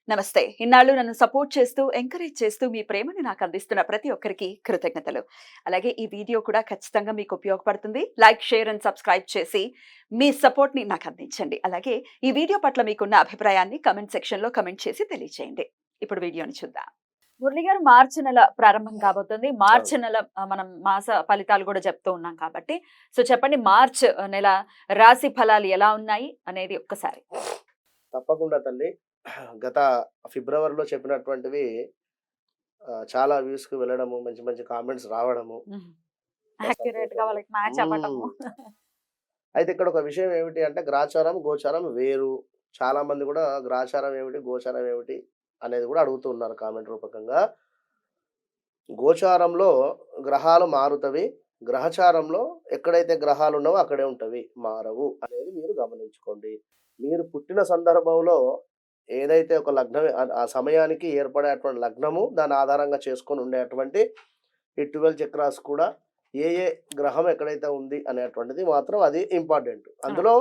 నమస్తే. ఇన్నాళ్ళు నన్ను సపోర్ట్ చేస్తూ, ఎంకరేజ్ చేస్తూ మీ ప్రేమని నాకు అందిస్తున్న ప్రతి ఒక్కరికి కృతజ్ఞతలు. అలాగే ఈ వీడియో కూడా ఖచ్చితంగా మీకు ఉపయోగపడుతుంది. లైక్, షేర్ అండ్ సబ్స్క్రైబ్ చేసి మీ సపోర్ట్‌ని నాకు అందించండి. అలాగే ఈ వీడియో పట్ల మీకున్న అభిప్రాయాన్ని కామెంట్ సెక్షన్‌లో కామెంట్ చేసి తెలియజేయండి. ఇప్పుడు వీడియోని చూద్దాం. మురళి గారు, మార్చి నెల ప్రారంభం కాబోతుంది. అవును. మార్చి నెల మనం మాస ఫలితాలు కూడా చెప్తూ ఉన్నాం కాబట్టి, సో చెప్పండి, మార్చ్ నెల రాశి ఫలాలు ఎలా ఉన్నాయి అనేది ఒక్కసారి? తప్పకుండా తల్లి. గత ఫిబ్రవరిలో చెప్పినటువంటివి చాలా వ్యూస్‌కి వెళ్ళడము, మంచి మంచి కామెంట్స్ రావడము, హ్మ్. మా యాక్యురేట్‌గా సపోర్టని. వాళ్ళకి మ్యాచ్ హ్మ్. అవ్వటము. అయితే ఇక్కడ ఒక విషయం ఏమిటి అంటే గ్రాచారం, గోచారం వేరు. చాలామంది గూడా గ్రాచారం ఏమిటి, గోచారం ఏమిటి అనేది గూడా అడుగుతూ ఉన్నారు కామెంట్ రూపకంగా. గోచారంలో గ్రహాలు మారుతవి. గ్రహచారంలో ఎక్కడైతే గ్రహాలున్నవో అక్కడే ఉంటవి. మారవు అనేది మీరు గమనించుకోండి. మీరు పుట్టిన సందర్భంలో ఏదైతే ఒక లగ్నం ఆ సమయానికి ఏర్పడేటువంటి లగ్నము, దాన్ని ఆధారంగా చేసుకొని ఉండేటువంటి ఈ 12 చక్రాస్ కూడా ఏ ఏ గ్రహం ఎక్కడైతే ఉంది అనేటువంటిది మాత్రం అది ఇంపార్టెంట్. అవును. అందులో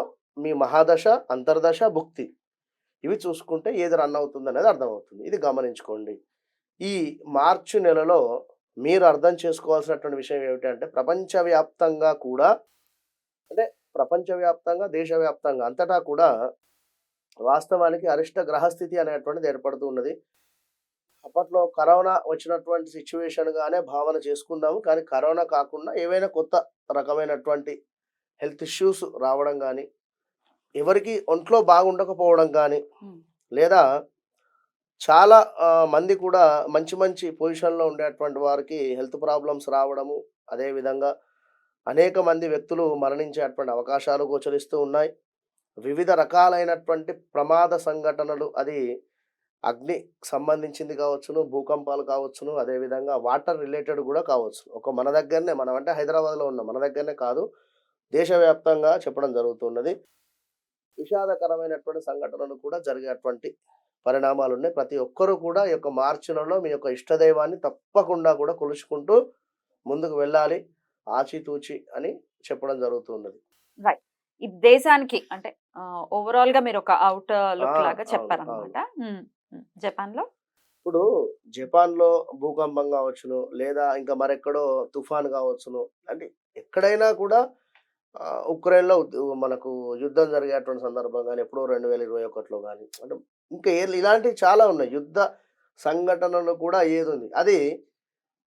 మీ మహాదశ, అంతర్దశ, భుక్తి ఇవి చూసుకుంటే ఏది రన్ అవుతుందనేది అర్థమవుతుంది. ఇది గమనించుకోండి. ఈ మార్చి నెలలో మీరు అర్థం చేసుకోవాల్సినటువంటి విషయం ఏమిటంటే ప్రపంచవ్యాప్తంగా కూడా అంటే ప్రపంచవ్యాప్తంగా, దేశవ్యాప్తంగా అంతటా కూడా వాస్తవానికి అరిష్ట గ్రహస్థితి అనేటువంటిది ఏర్పడుతూ ఉన్నది. అప్పట్లో కరోనా వచ్చినటువంటి సిట్యుయేషన్‌గానే భావన చేసుకుందాము. కానీ కరోనా కాకుండా ఏవైనా కొత్త రకమైనటువంటి హెల్త్ ఇష్యూస్ రావడం గానీ, ఎవరికీ ఒంట్లో బాగుండకపోవడం గానీ, హ్మ్. లేదా చాలా మంది కూడా మంచి మంచి పొజిషన్‌లో ఉండేటువంటి వారికి హెల్త్ ప్రాబ్లమ్స్ రావడము, అదే విధంగా అనేక మంది వ్యక్తులు మరణించేటువంటి అవకాశాలు గోచరిస్తూ ఉన్నాయి. వివిధ రకాలైనటువంటి ప్రమాద సంఘటనలు అది అగ్ని సంబంధించింది కావచ్చును, భూకంపాలు కావచ్చును, అదే విధంగా వాటర్ రిలేటెడ్ గూడా కావచ్చు. మన దగ్గరనే మనం అంటే హైదరాబాద్‌లో ఉన్నాం. మన దగ్గరనే కాదు, దేశవ్యాప్తంగా చెప్పడం జరుగుతున్నది. విషాదకరమైనటువంటి సంఘటనలు కూడా జరిగేటువంటి పరిణామాలున్నాయి. ప్రతి ఒక్కరు కూడా ఈ యొక్క మార్చి నెలలో మీ యొక్క ఇష్టదైవాన్ని తప్పకుండా కూడా కొలుచుకుంటూ ముందుకు వెళ్ళాలి. ఆచితూచి అని చెప్పడం జరుగుతున్నది. రైట్. ఈ దేశానికి అంటే ఓవరాల్‌గా మీరొక ఔట్ ఆ! లుక్ లాగా అవును. అవును. చెప్పారనమాట. హ్మ్. హ్మ్. జపాన్‌లో? ఇప్పుడు జపాన్‌లో భూకంపం గావచ్చును, లేదా ఇంకా మరెక్కడో తుఫాన్ గావచ్చును. అంటే ఎక్కడైనా కూడా ఉక్రెయిన్‌లో మనకు యుద్ధం జరిగేటువంటి సందర్భం గాని, ఎప్పుడో 2021లో గాని, అంటే ఇంకా ఇలాంటివి చాలా ఉన్నాయి. యుద్ధ సంఘటనలు కూడా ఏదుంది. అది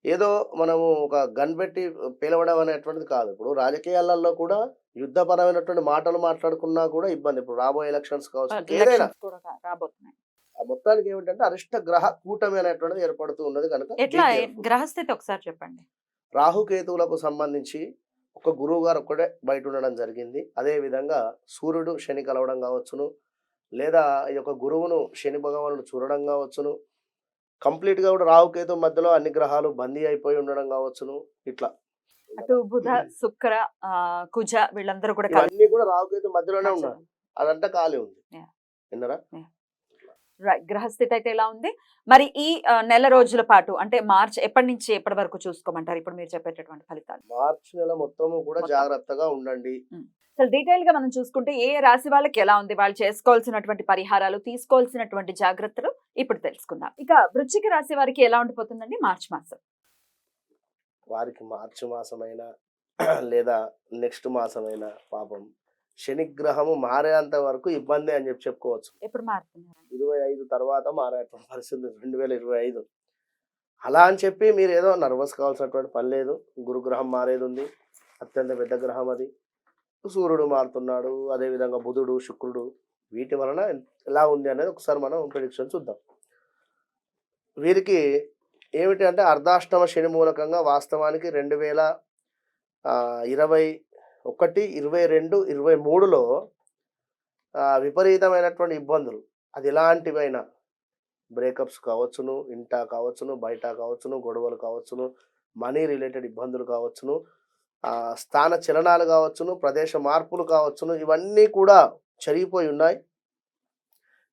ఏదో మనము ఒక గన్ పెట్టి పేలవడం అనేటువంటిది కాదు. ఇప్పుడు రాజకీయాలలో కూడా యుద్ధపరమైనటువంటి మాటలు మాట్లాడుకున్నా కూడా ఇబ్బంది. ఇప్పుడు రాబోయే ఎలక్షన్స్ కావచ్చు, ఇంకేదైనా. ఎలక్షన్స్ కూడా రాబోతున్నాయి. ఆ మొత్తానికి ఏమిటంటే అరిష్ట గ్రహ కూటమి అనేటువంటిది ఏర్పడుతూ ఉన్నది కనుక బీ ఎట్లా కేర్‌ఫుల్. గ్రహస్థితి ఒకసారి చెప్పండి? రాహుకేతువులకు సంబంధించి ఒక గురువుగారు ఒక్కడే బయట ఉండడం జరిగింది. అదే విధంగా సూర్యుడు, శని కలవడం కావచ్చును, లేదా ఈ యొక్క గురువును శని భగవానుడు చూడడం కావచ్చును. కంప్లీట్‌గా కూడా రాహుకేతు మధ్యలో అన్ని గ్రహాలు బందీ అయిపోయి ఉండడం కావచ్చును. ఇట్లా అటు బుధ, శుక్ర, కుజ వీళ్ళందరూ కూడా కలిసి ఇవన్నీ కూడా రాహుకేతు మధ్యలోనే ఉన్నారు. నచ్చడం. అదంతా ఖాళీ ఉంది. యాహ్! విన్నారా? యాహ్! రైట్. గ్రహస్థితి అయితే ఎలా ఉంది? మరి ఈ నెల రోజుల పాటు అంటే మార్చ్ ఎప్పటి నుంచి ఎప్పటి వరకు చూసుకోమంటారు? ఇప్పుడు మీరు చెప్పేటటువంటి ఫలితాలు మార్చి నెల మొత్తము కూడా మొత్తం. జాగ్రత్తగా ఉండండి. హ్మ్. అసలు డీటెయిల్‌గా మనం చూసుకుంటే ఏ రాశి వాళ్ళకి ఎలా ఉంది? వాళ్ళు చేసుకోవాల్సినటువంటి పరిహారాలు, తీసుకోవాల్సినటువంటి జాగ్రత్తలు ఇప్పుడు తెలుసుకుందాం. ఇక వృశ్చిక రాశి వారికి ఎలా ఉండిపోతుందండి మార్చ్ మాసం? వారికి మార్చి మాసమైనా లేదా నెక్స్ట్ మాసమైనా పాపం శనిగ్రహము మారేంత వరకు ఇబ్బందే అని చెప్పుకోవచ్చు. ఎప్పుడు మారుతున్నారండి? 25 తర్వాత మారేటువంటి పరిస్థితి 2025. అలా అని చెప్పి మీరేదో నర్వస్ కావాల్సినటువంటి పని లేదు. గురుగ్రహం మారేదుంది. అత్యంత పెద్ద గ్రహం అది. సూర్యుడు మారుతున్నాడు. అదేవిధంగా బుధుడు, శుక్రుడు వీటి వలన ఎలా ఉంది అనేది ఒకసారి మనం ప్రిడిక్షన్ చూద్దాం. వీరికి ఏమిటి అంటే అర్ధాష్టమ శని మూలకంగా వాస్తవానికి 2021, 22, 23లో విపరీతమైనటువంటి ఇబ్బందులు. అది ఎలాంటివైనా బ్రేకప్స్ కావచ్చును, ఇంట కావచ్చును, బయట కావచ్చును, గొడవలు కావచ్చును, మనీ రిలేటెడ్ ఇబ్బందులు కావచ్చును, స్థాన చలనాలు కావచ్చును, ప్రదేశ మార్పులు కావచ్చును, ఇవన్నీ కూడా జరిగిపోయి ఉన్నాయి.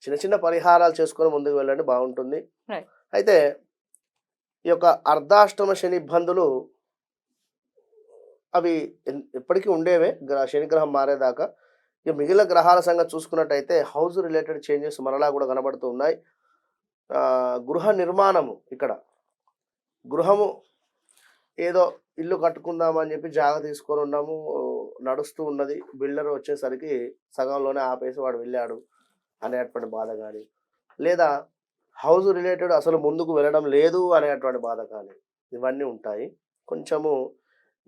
చిన్న చిన్న పరిహారాలు చేసుకొని ముందుకు వెళ్ళండి, బాగుంటుంది. రైట్. అయితే ఈ యొక్క అర్ధాష్టమ శని ఇబ్బందులు అవి ఎప్పటికీ ఉండేవే శనిగ్రహం మారేదాకా. ఇక మిగిలిన గ్రహాల సంగతి చూసుకున్నట్టయితే హౌస్ రిలేటెడ్ చేంజెస్ మరలా కూడా కనబడుతూ ఉన్నాయి. గృహ నిర్మాణము ఇక్కడ గృహము ఏదో ఇల్లు కట్టుకుందామని చెప్పి జాగ తీసుకొని ఉన్నాము, నడుస్తూ ఉన్నది. బిల్డర్ వచ్చేసరికి సగంలోనే ఆపేసి వాడు వెళ్ళాడు అనేటువంటి బాధ కానీ, లేదా హౌస్ రిలేటెడ్ అసలు ముందుకు వెళ్ళడం లేదు అనేటువంటి బాధ కానీ, ఇవన్నీ ఉంటాయి. కొంచెము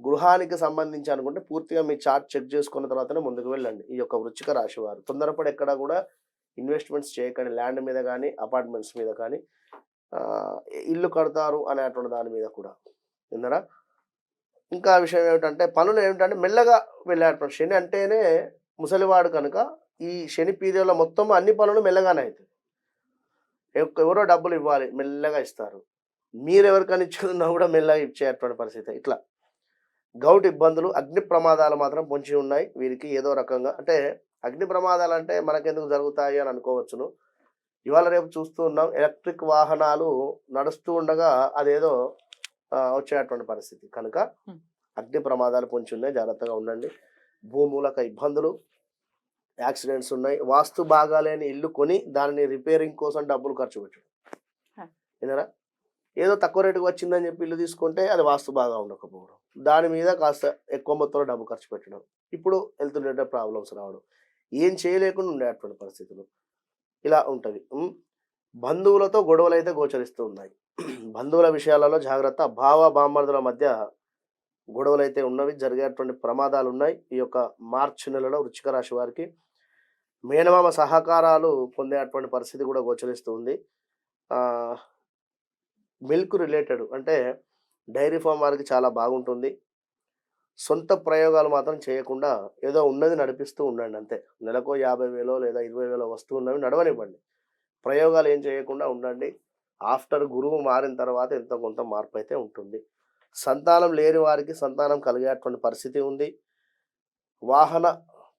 గృహానికి సంబంధించి అనుకుంటే పూర్తిగా మీ చార్ట్ చెక్ చేసుకున్న తర్వాతనే ముందుకు వెళ్ళండి. ఈ యొక్క వృశ్చిక రాశి వారు తొందరపడి ఎక్కడ కూడా ఇన్వెస్ట్మెంట్స్ చేయకండి. ల్యాండ్ మీద కానీ, అపార్ట్మెంట్స్ మీద కానీ, ఇల్లు కడతారు అనేటువంటి దాని మీద కూడా. విన్నారా? ఇంకా విషయం ఏమిటంటే పనులు ఏమిటంటే మెల్లగా వెళ్ళేటువంటి శని అంటేనే ముసలివాడు కనుక ఈ శని పీరియడ్లో మొత్తం అన్ని పనులు మెల్లగానే అవుతాయి. ఎవరో డబ్బులు ఇవ్వాలి, మెల్లగా ఇస్తారు. మీరు ఎవరికైనా ఇచ్చుకున్నా కూడా మెల్లగా ఇచ్చేటువంటి పరిస్థితి. ఇట్లా గౌట్ ఇబ్బందులు, అగ్ని ప్రమాదాలు మాత్రం పొంచి ఉన్నాయి వీరికి ఏదో రకంగా. అంటే అగ్ని ప్రమాదాలు అంటే మనకెందుకు జరుగుతాయి అని అనుకోవచ్చును. ఇవాళ రేపు చూస్తూ ఉన్నాం, ఎలక్ట్రిక్ వాహనాలు నడుస్తూ ఉండగా అదేదో వచ్చేటువంటి పరిస్థితి కనుక అగ్ని ప్రమాదాలు పొంచి ఉన్నాయి. జాగ్రత్తగా ఉండండి. భూమూలక ఇబ్బందులు, యాక్సిడెంట్స్ ఉన్నాయి. వాస్తు బాగాలేని ఇల్లు కొని దానిని రిపేరింగ్ కోసం డబ్బులు ఖర్చు పెట్టడం. విన్నారా? ఏదో తక్కువ రేటుకి వచ్చిందని చెప్పి ఇల్లు తీసుకుంటే అది వాస్తు బాగా ఉండకపోవడం, దాని మీద కాస్త ఎక్కువ మొత్తంలో డబ్బు ఖర్చు పెట్టడం, ఇప్పుడు హెల్త్ రిలేటెడ్ ప్రాబ్లమ్స్ రావడం, ఏం చేయలేకుండా ఉండేటువంటి పరిస్థితులు ఇలా ఉంటుంది. బంధువులతో గొడవలు అయితే గోచరిస్తూ ఉన్నాయి. బంధువుల విషయాలలో జాగ్రత్త. భావ బామ్మర్దుల మధ్య గొడవలు అయితే ఉన్నవి, జరిగేటువంటి ప్రమాదాలు ఉన్నాయి. ఈ యొక్క మార్చి నెలలో వృశ్చిక రాశి వారికి మేనమామ సహకారాలు పొందేటువంటి పరిస్థితి కూడా గోచరిస్తూ ఉంది. మిల్క్ రిలేటెడ్ అంటే డైరీ ఫామ్ వారికి చాలా బాగుంటుంది. సొంత ప్రయోగాలు మాత్రం చేయకుండా ఏదో ఉన్నది నడిపిస్తూ ఉండండి అంతే. నెలకో 50,000 లేదా 20,000 వస్తూ ఉన్నవి నడవనివ్వండి. ప్రయోగాలు ఏం చేయకుండా ఉండండి. ఆఫ్టర్ గురువు మారిన తర్వాత ఎంతో కొంత మార్పు అయితే ఉంటుంది. సంతానం లేని వారికి సంతానం కలిగేటువంటి పరిస్థితి ఉంది. వాహన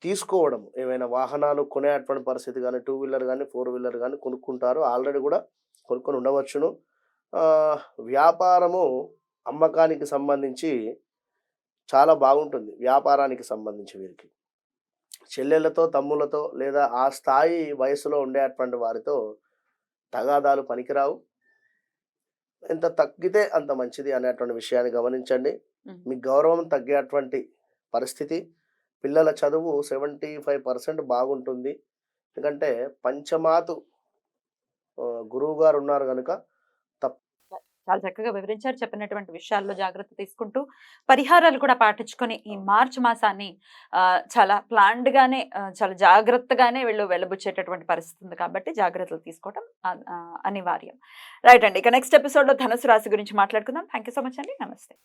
తీసుకోవడం, ఏమైనా వాహనాలు కొనేటువంటి పరిస్థితి కానీ, 2 వీలర్ కానీ 4 వీలర్ కానీ కొనుక్కుంటారు. ఆల్రెడీ కూడా కొనుక్కొని ఉండవచ్చును. వ్యాపారము అమ్మకానికి సంబంధించి చాలా బాగుంటుంది. వ్యాపారానికి సంబంధించి వీరికి చెల్లెళ్ళతో, తమ్ములతో లేదా ఆ స్థాయి వయసులో ఉండేటువంటి వారితో తగాదాలు పనికిరావు. ఎంత తగ్గితే అంత మంచిది అనేటువంటి విషయాన్ని గమనించండి. మీ గౌరవం తగ్గేటువంటి పరిస్థితి. పిల్లల చదువు 75% బాగుంటుంది. ఎందుకంటే పంచమాతు గురువు గారు ఉన్నారు కనుక చాలా చక్కగా వివరించారు. చెప్పినటువంటి విషయాల్లో జాగ్రత్త తీసుకుంటూ పరిహారాలు కూడా పాటించుకొని ఈ మార్చ్ మాసాన్ని చాలా ప్లాన్డ్ గానే చాలా జాగ్రత్తగానే వెళ్ళబుచ్చేటటువంటి పరిస్థితి ఉంది కాబట్టి జాగ్రత్తలు తీసుకోవడం అనివార్యం. రైట్ అండి. ఇక నెక్స్ట్ ఎపిసోడ్ లో ధనుసు రాశి గురించి మాట్లాడుకుందాం. థ్యాంక్ యూ సో మచ్ అండి. నమస్తే.